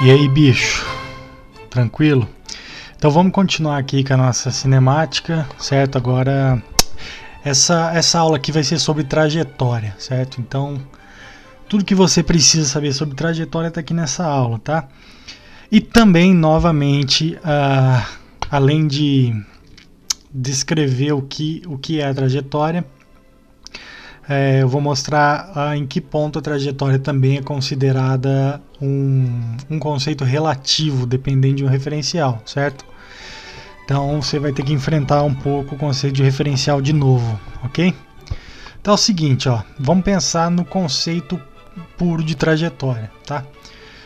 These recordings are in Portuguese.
E aí, bicho? Tranquilo? Então vamos continuar aqui com a nossa cinemática, certo? Agora, essa aula aqui vai ser sobre trajetória, certo? Então, tudo que você precisa saber sobre trajetória está aqui nessa aula, tá? E também, novamente, além de descrever o que é a trajetória, eu vou mostrar em que ponto a trajetória também é considerada um conceito relativo, dependendo de um referencial, certo? Então você vai ter que enfrentar um pouco o conceito de referencial de novo, ok? Então é o seguinte, ó, vamos pensar no conceito puro de trajetória, tá?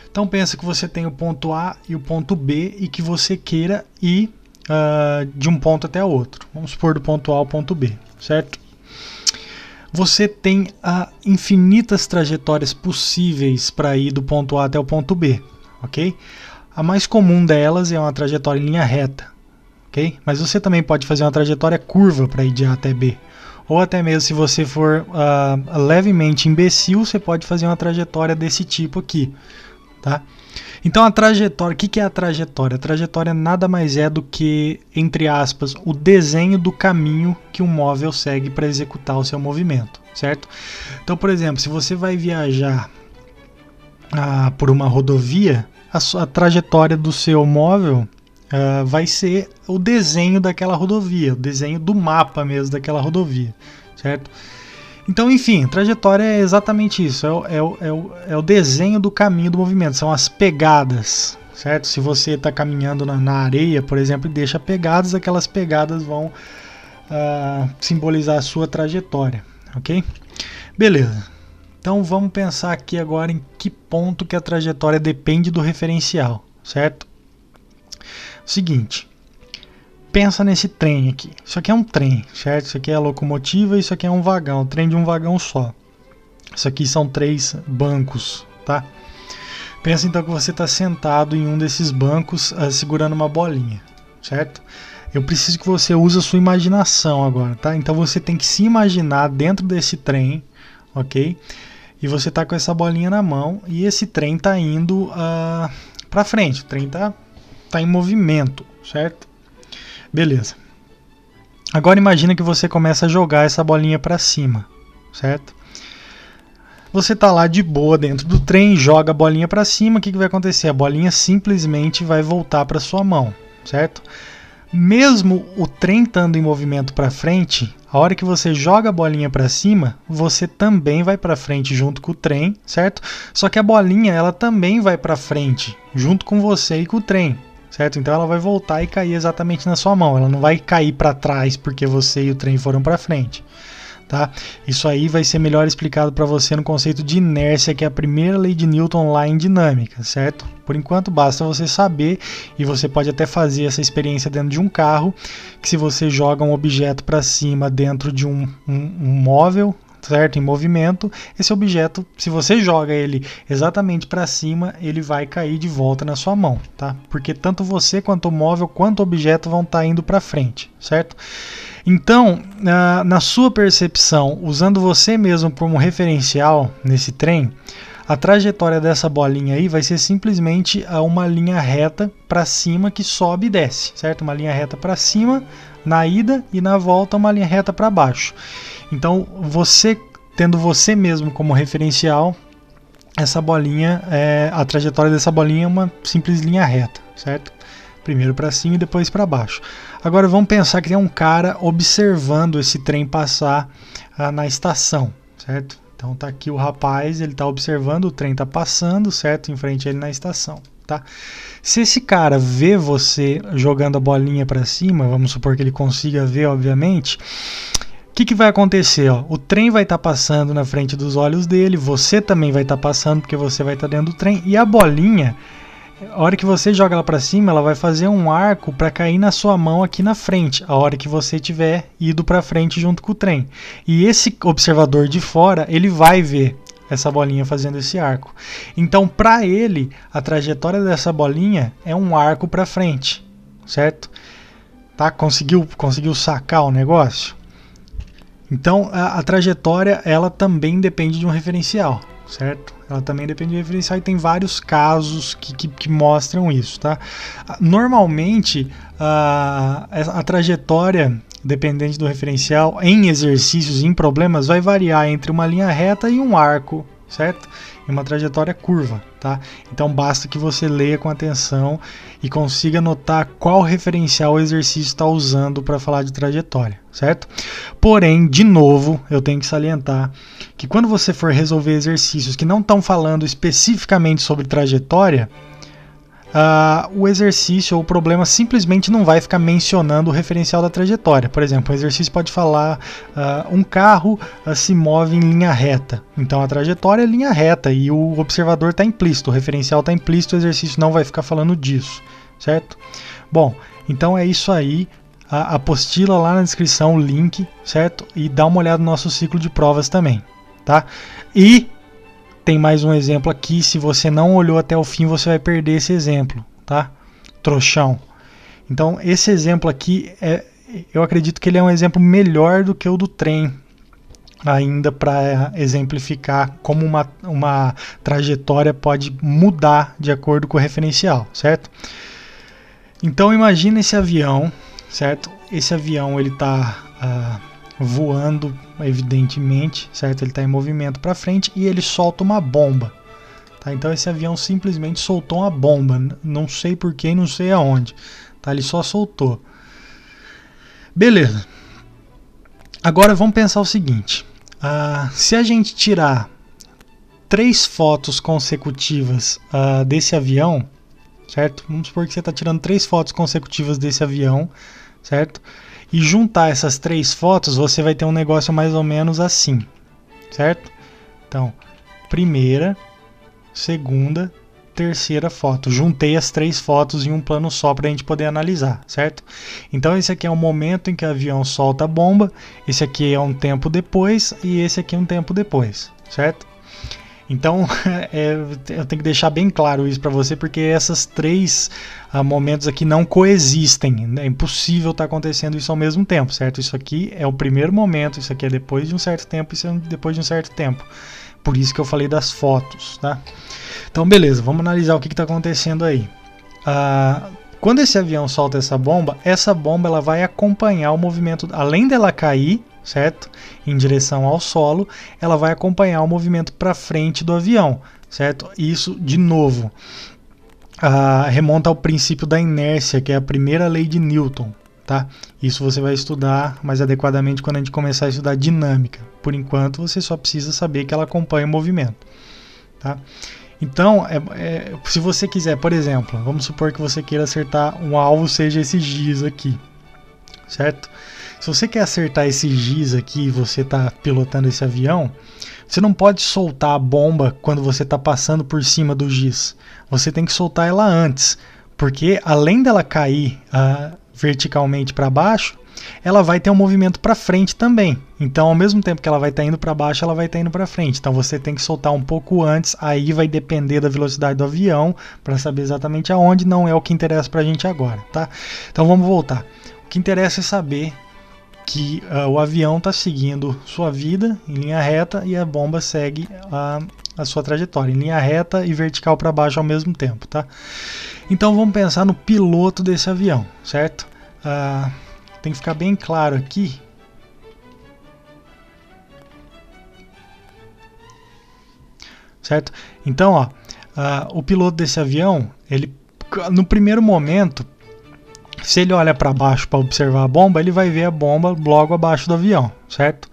Então pensa que você tem o ponto A e o ponto B e que você queira ir de um ponto até outro. Vamos supor do ponto A ao ponto B, certo? Você tem infinitas trajetórias possíveis para ir do ponto A até o ponto B, ok? A mais comum delas é uma trajetória em linha reta, ok? Mas você também pode fazer uma trajetória curva para ir de A até B. Ou até mesmo se você for levemente imbecil, você pode fazer uma trajetória desse tipo aqui, tá? Então a trajetória, o que é a trajetória? A trajetória nada mais é do que, entre aspas, o desenho do caminho que um móvel segue para executar o seu movimento, certo? Então, por exemplo, se você vai viajar por uma rodovia, a trajetória do seu móvel vai ser o desenho daquela rodovia, o desenho do mapa mesmo daquela rodovia, certo? Então, enfim, trajetória é exatamente isso, é o desenho do caminho do movimento, são as pegadas, certo? Se você está caminhando na areia, por exemplo, e deixa pegadas, aquelas pegadas vão simbolizar a sua trajetória, ok? Beleza, então vamos pensar aqui agora em que ponto que a trajetória depende do referencial, certo? Seguinte, pensa nesse trem aqui. Isso aqui é um trem, certo? Isso aqui é a locomotiva e isso aqui é um vagão, um trem de um vagão só. Isso aqui são 3 bancos, tá? Pensa então que você está sentado em um desses bancos segurando uma bolinha, certo? Eu preciso que você use a sua imaginação agora, tá? Então você tem que se imaginar dentro desse trem, ok? E você está com essa bolinha na mão e esse trem está indo para frente. O trem tá em movimento, certo? Beleza. Agora imagina que você começa a jogar essa bolinha para cima, certo? Você tá lá de boa dentro do trem, joga a bolinha para cima, o que vai acontecer? A bolinha simplesmente vai voltar para sua mão, certo? Mesmo o trem estando em movimento para frente, a hora que você joga a bolinha para cima, você também vai para frente junto com o trem, certo? Só que a bolinha ela também vai para frente junto com você e com o trem. Certo? Então ela vai voltar e cair exatamente na sua mão. Ela não vai cair para trás porque você e o trem foram para frente. Tá? Isso aí vai ser melhor explicado para você no conceito de inércia, que é a primeira lei de Newton lá em dinâmica, certo? Por enquanto basta você saber, e você pode até fazer essa experiência dentro de um carro, que se você joga um objeto para cima dentro de um móvel, certo? Em movimento, esse objeto, se você joga ele exatamente para cima, ele vai cair de volta na sua mão, tá? Porque tanto você quanto o móvel quanto o objeto vão estar indo para frente, certo? Então, na sua percepção, usando você mesmo como referencial nesse trem, a trajetória dessa bolinha aí vai ser simplesmente uma linha reta para cima que sobe e desce, certo? Uma linha reta para cima na ida e na volta uma linha reta para baixo. Então, você tendo você mesmo como referencial, essa bolinha, a trajetória dessa bolinha é uma simples linha reta, certo? Primeiro para cima e depois para baixo. Agora vamos pensar que tem um cara observando esse trem passar na estação, certo? Então tá aqui o rapaz, ele tá observando, o trem tá passando, certo? Em frente a ele na estação, tá? Se esse cara vê você jogando a bolinha para cima, vamos supor que ele consiga ver, obviamente, o que vai acontecer? Ó? O trem vai estar passando na frente dos olhos dele, você também vai estar passando porque você vai estar dentro do trem, e a bolinha, a hora que você joga ela para cima, ela vai fazer um arco para cair na sua mão aqui na frente, a hora que você tiver ido para frente junto com o trem. E esse observador de fora, ele vai ver essa bolinha fazendo esse arco. Então, para ele, a trajetória dessa bolinha é um arco para frente, certo? Tá? Conseguiu sacar o negócio? Então, a trajetória ela também depende de um referencial, certo? Ela também depende do referencial e tem vários casos que mostram isso, tá? Normalmente, a trajetória dependente do referencial em exercícios e em problemas vai variar entre uma linha reta e um arco, certo? E uma trajetória curva, tá? Então basta que você leia com atenção e consiga notar qual referencial o exercício está usando para falar de trajetória, certo? Porém, de novo, eu tenho que salientar que quando você for resolver exercícios que não estão falando especificamente sobre trajetória, o exercício ou o problema simplesmente não vai ficar mencionando o referencial da trajetória. Por exemplo, o exercício pode falar um carro se move em linha reta. Então a trajetória é linha reta e o observador está implícito, o referencial está implícito, o exercício não vai ficar falando disso, certo? Bom, então é isso aí. A apostila lá na descrição, o link, certo? E dá uma olhada no nosso ciclo de provas também, tá? E tem mais um exemplo aqui, se você não olhou até o fim, você vai perder esse exemplo, tá? Trouxão. Então, esse exemplo aqui, eu acredito que ele é um exemplo melhor do que o do trem, ainda para exemplificar como uma trajetória pode mudar de acordo com o referencial, certo? Então, imagina esse avião, certo? Esse avião, ele está voando, evidentemente, certo? Ele está em movimento para frente e ele solta uma bomba, tá? Então esse avião simplesmente soltou uma bomba, não sei porquê, não sei aonde, tá? Ele só soltou. Beleza. Agora vamos pensar o seguinte: se a gente tirar 3 fotos consecutivas desse avião, certo? Vamos supor que você está tirando 3 fotos consecutivas desse avião, certo? E juntar essas 3 fotos, você vai ter um negócio mais ou menos assim, certo? Então, primeira, segunda, terceira foto. Juntei as 3 fotos em um plano só para a gente poder analisar, certo? Então, esse aqui é o momento em que o avião solta a bomba, esse aqui é um tempo depois e esse aqui é um tempo depois, certo? Então, eu tenho que deixar bem claro isso para você, porque esses 3 momentos aqui não coexistem. É impossível estar acontecendo isso ao mesmo tempo, certo? Isso aqui é o primeiro momento, isso aqui é depois de um certo tempo, isso é depois de um certo tempo. Por isso que eu falei das fotos, tá? Então, beleza, vamos analisar o que está acontecendo aí. Quando esse avião solta essa bomba ela vai acompanhar o movimento, além dela cair, certo? Em direção ao solo, ela vai acompanhar o movimento para frente do avião, certo? Isso, de novo, remonta ao princípio da inércia, que é a primeira lei de Newton, tá? Isso você vai estudar mais adequadamente quando a gente começar a estudar dinâmica. Por enquanto, você só precisa saber que ela acompanha o movimento, tá? Então, se você quiser, por exemplo, vamos supor que você queira acertar um alvo, seja esse giz aqui, certo? Se você quer acertar esse giz aqui e você está pilotando esse avião, você não pode soltar a bomba quando você está passando por cima do giz. Você tem que soltar ela antes, porque além dela cair verticalmente para baixo, ela vai ter um movimento para frente também. Então, ao mesmo tempo que ela vai estar indo para baixo, ela vai estar indo para frente. Então, você tem que soltar um pouco antes. Aí vai depender da velocidade do avião para saber exatamente aonde. Não é o que interessa para a gente agora, tá? Então, vamos voltar. O que interessa é saber que o avião está seguindo sua vida em linha reta e a bomba segue a sua trajetória em linha reta e vertical para baixo ao mesmo tempo, tá? Então vamos pensar no piloto desse avião, certo? Tem que ficar bem claro aqui. Certo? Então, o piloto desse avião, ele no primeiro momento, se ele olha para baixo para observar a bomba, ele vai ver a bomba logo abaixo do avião, certo?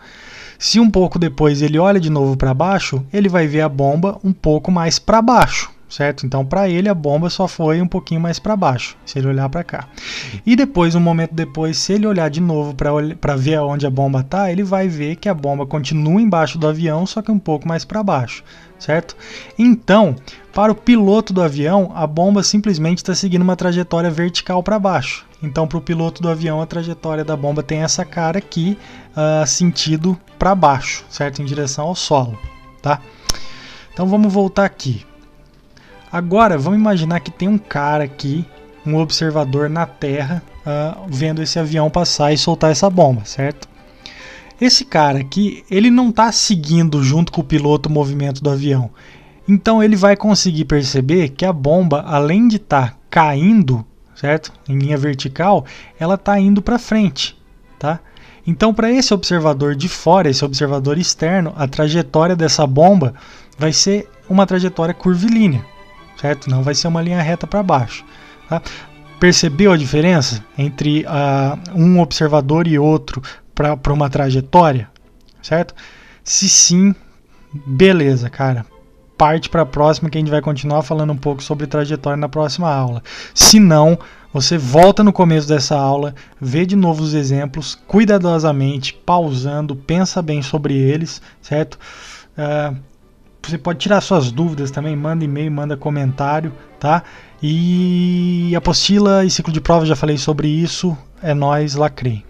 Se um pouco depois ele olha de novo para baixo, ele vai ver a bomba um pouco mais para baixo, certo? Então, para ele, a bomba só foi um pouquinho mais para baixo, se ele olhar para cá. E depois, um momento depois, se ele olhar de novo para ver onde a bomba está, ele vai ver que a bomba continua embaixo do avião, só que um pouco mais para baixo, certo? Então, para o piloto do avião, a bomba simplesmente está seguindo uma trajetória vertical para baixo. Então, para o piloto do avião, a trajetória da bomba tem essa cara aqui, sentido para baixo, certo? Em direção ao solo, tá? Então, vamos voltar aqui. Agora, vamos imaginar que tem um cara aqui, um observador na Terra, vendo esse avião passar e soltar essa bomba, certo? Esse cara aqui, ele não está seguindo junto com o piloto o movimento do avião. Então ele vai conseguir perceber que a bomba, além de estar caindo, certo? Em linha vertical, ela está indo para frente, tá? Então, para esse observador de fora, esse observador externo, a trajetória dessa bomba vai ser uma trajetória curvilínea, certo? Não vai ser uma linha reta para baixo, tá? Percebeu a diferença entre um observador e outro para uma trajetória, certo? Se sim, beleza, cara. Parte para a próxima, que a gente vai continuar falando um pouco sobre trajetória na próxima aula. Se não, você volta no começo dessa aula, vê de novo os exemplos, cuidadosamente, pausando, pensa bem sobre eles, certo? Você pode tirar suas dúvidas também, manda e-mail, manda comentário, tá? E apostila e ciclo de prova, já falei sobre isso, é nóis, lacrei.